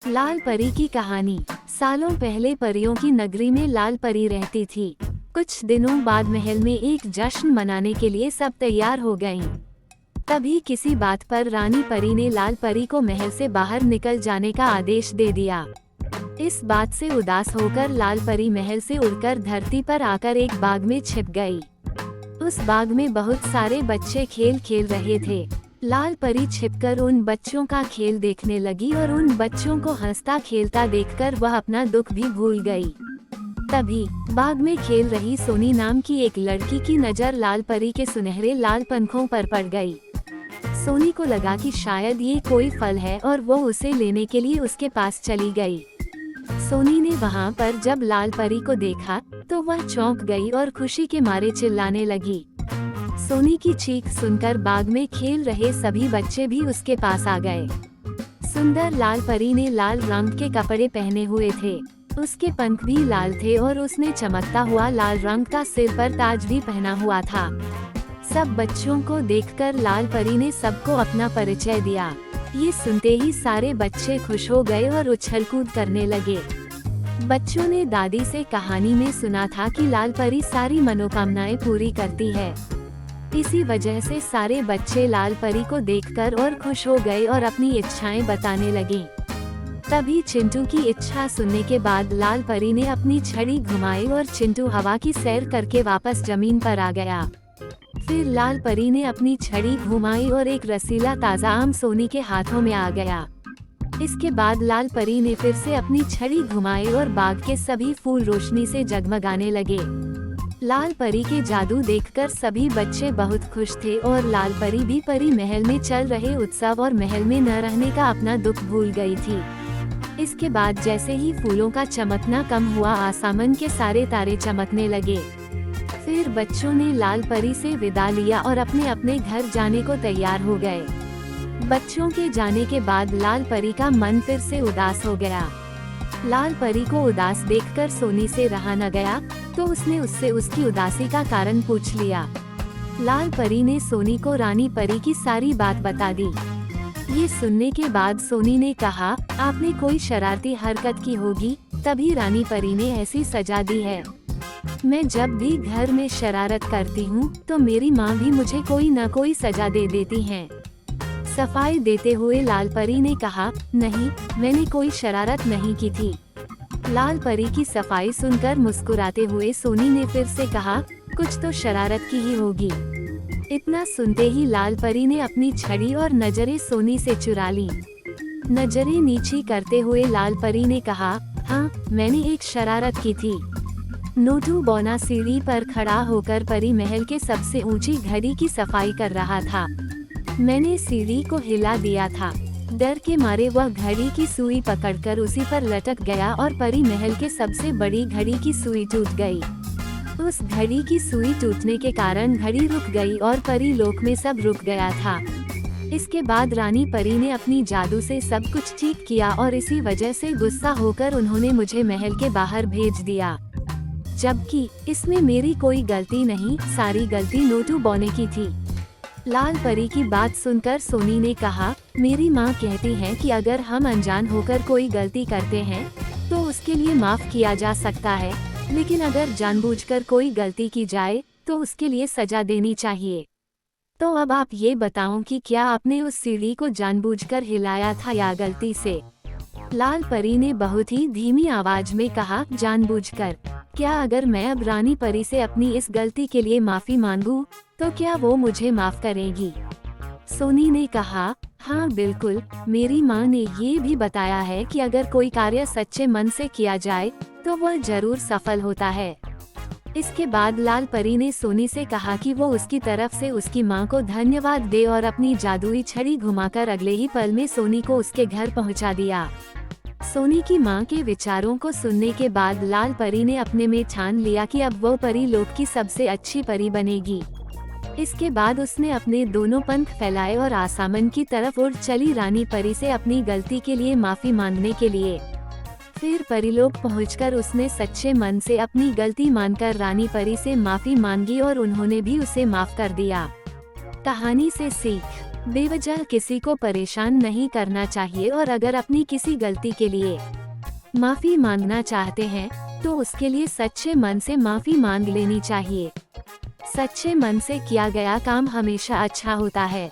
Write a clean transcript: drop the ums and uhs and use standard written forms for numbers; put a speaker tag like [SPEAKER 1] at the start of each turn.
[SPEAKER 1] लाल परी की कहानी। सालों पहले परियों की नगरी में लाल परी रहती थी। कुछ दिनों बाद महल में एक जश्न मनाने के लिए सब तैयार हो गईं। तभी किसी बात पर रानी परी ने लाल परी को महल से बाहर निकल जाने का आदेश दे दिया। इस बात से उदास होकर लाल परी महल से उड़कर धरती पर आकर एक बाग में छिप गई। उस बाग में बहुत सारे बच्चे खेल खेल रहे थे। लाल परी छिपकर उन बच्चों का खेल देखने लगी और उन बच्चों को हंसता खेलता देखकर वह अपना दुख भी भूल गई। तभी बाग में खेल रही सोनी नाम की एक लड़की की नज़र लाल परी के सुनहरे लाल पंखों पर पड़ गई। सोनी को लगा कि शायद ये कोई फल है और वो उसे लेने के लिए उसके पास चली गई। सोनी ने वहाँ पर जब लाल परी को देखा तो वह चौंक गई और खुशी के मारे चिल्लाने लगी। सोनी की चीख सुनकर बाग में खेल रहे सभी बच्चे भी उसके पास आ गए। सुंदर लाल परी ने लाल रंग के कपड़े पहने हुए थे, उसके पंख भी लाल थे और उसने चमकता हुआ लाल रंग का सिर पर ताज भी पहना हुआ था। सब बच्चों को देखकर लाल परी ने सबको अपना परिचय दिया। ये सुनते ही सारे बच्चे खुश हो गए और उछल कूद करने लगे। बच्चों ने दादी से कहानी में सुना था कि लाल परी सारी मनोकामनाएं पूरी करती है। इसी वजह से सारे बच्चे लाल परी को देखकर और खुश हो गए और अपनी इच्छाएं बताने लगे। तभी चिंटू की इच्छा सुनने के बाद लाल परी ने अपनी छड़ी घुमाई और चिंटू हवा की सैर करके वापस जमीन पर आ गया। फिर लाल परी ने अपनी छड़ी घुमाई और एक रसीला ताज़ा आम सोनी के हाथों में आ गया। इसके बाद लाल परी ने फिर से अपनी छड़ी घुमाई और बाग के सभी फूल रोशनी से जगमगाने लगे। लाल परी के जादू देखकर सभी बच्चे बहुत खुश थे और लाल परी भी परी महल में चल रहे उत्सव और महल में न रहने का अपना दुख भूल गई थी। इसके बाद जैसे ही फूलों का चमकना कम हुआ, आसमान के सारे तारे चमकने लगे। फिर बच्चों ने लाल परी से विदा लिया और अपने अपने घर जाने को तैयार हो गए। बच्चों के जाने के बाद लाल परी का मन फिर से उदास हो गया। लाल परी को उदास देखकर सोनी से रहा न गया, तो उसने उससे उसकी उदासी का कारण पूछ लिया। लाल परी ने सोनी को रानी परी की सारी बात बता दी। ये सुनने के बाद सोनी ने कहा, आपने कोई शरारती हरकत की होगी, तभी रानी परी ने ऐसी सजा दी है। मैं जब भी घर में शरारत करती हूँ तो मेरी माँ भी मुझे कोई न कोई सजा दे देती हैं। सफाई देते हुए लाल परी ने कहा, नहीं, मैंने कोई शरारत नहीं की थी। लाल परी की सफाई सुनकर मुस्कुराते हुए सोनी ने फिर से कहा, कुछ तो शरारत की ही होगी। इतना सुनते ही लाल परी ने अपनी छड़ी और नजरें सोनी से चुरा ली। नजरें नीची करते हुए लाल परी ने कहा, हाँ, मैंने एक शरारत की थी। नोटू बौना सीढ़ी पर खड़ा होकर परी महल के सबसे ऊंची घड़ी की सफाई कर रहा था। मैंने सीढ़ी को हिला दिया था। डर के मारे वह घड़ी की सुई पकड़कर उसी पर लटक गया और परी महल के सबसे बड़ी घड़ी की सुई टूट गई। उस घड़ी की सुई टूटने के कारण घड़ी रुक गई और परी लोक में सब रुक गया था। इसके बाद रानी परी ने अपनी जादू से सब कुछ ठीक किया और इसी वजह से गुस्सा होकर उन्होंने मुझे महल के बाहर भेज दिया, जबकि इसमें मेरी कोई गलती नहीं, सारी गलती नोटू बौने की थी। लाल परी की बात सुनकर सोनी ने कहा, मेरी माँ कहती है कि अगर हम अनजान होकर कोई गलती करते हैं तो उसके लिए माफ किया जा सकता है, लेकिन अगर जानबूझकर कोई गलती की जाए तो उसके लिए सजा देनी चाहिए। तो अब आप ये बताओ कि क्या आपने उस सीढ़ी को जानबूझकर हिलाया था या गलती से? लाल परी ने बहुत ही धीमी आवाज में कहा, जानबूझकर। क्या अगर मैं अब रानी परी से अपनी इस गलती के लिए माफी मांगूं, तो क्या वो मुझे माफ करेगी? सोनी ने कहा, हाँ बिल्कुल, मेरी माँ ने ये भी बताया है कि अगर कोई कार्य सच्चे मन से किया जाए तो वह जरूर सफल होता है। इसके बाद लाल परी ने सोनी से कहा कि वो उसकी तरफ से उसकी माँ को धन्यवाद दे और अपनी जादुई छड़ी घुमाकर अगले ही पल में सोनी को उसके घर पहुँचा दिया। सोनी की माँ के विचारों को सुनने के बाद लाल परी ने अपने में ठान लिया कि अब वो परी लोक की सबसे अच्छी परी बनेगी। इसके बाद उसने अपने दोनों पंख फैलाए और आसमान की तरफ उड़ चली रानी परी से अपनी गलती के लिए माफी मांगने के लिए। फिर परीलोक पहुंचकर उसने सच्चे मन से अपनी गलती मानकर रानी परी से माफी मांगी और उन्होंने भी उसे माफ कर दिया। कहानी से सीख, बेवजह किसी को परेशान नहीं करना चाहिए और अगर अपनी किसी गलती के लिए माफी मांगना चाहते हैं तो उसके लिए सच्चे मन से माफी मांग लेनी चाहिए। सच्चे मन से किया गया काम हमेशा अच्छा होता है।